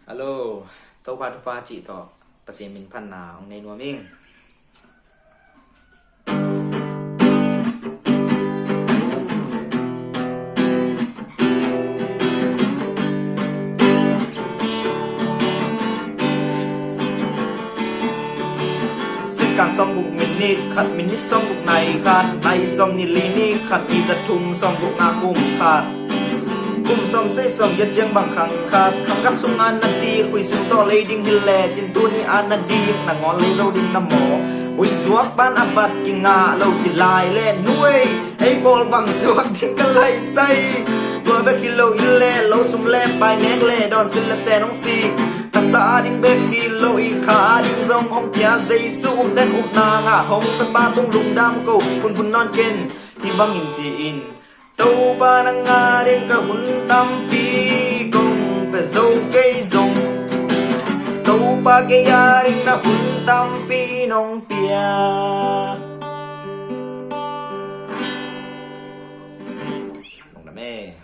ฮัลโหลโตปาทุปาจิต่อประเสียมินพันนาของในนัวมิ่งซึ่งการซ่อมบุกมินนี่ขัดมินนี่ซ่อมบุกในขาดในซ่อมนิลีนี่ขัดอีจัทุมซ่อมบุกนากุมขาดกุมซ่อมใส่ซ่อมยัดเจียงบางครั้งขาดคำกัดสุงานนาดีคุยสุงต่อเลยดิ้งฮิลแลจินตัวนี้อานาดีหนังงอนเลยเราดิ้งน้ำหมอวิ่งสวกบ้านอับัดกิงงาเราจิลายเล่นนุ้ยไอ้บอลบังสวกทิ้งกันเลยใส่ตัวเบกิโลอิเล่เราสุ่มเล่ไปแนกเล่ดอนสิละแต่น้องซีตั้งตาดิ้งเบกิโลอีขาดิ้งซองห้องเทียใจสู้เต้นอุบนางอ่ะห้องตะปาตรงลุงดำกูคุณนอนเกนที่บังอินจีอินTau panangaring kahun tampi kong peso kay zong Tau pagyayaring na hun tampi nong pia Nong na me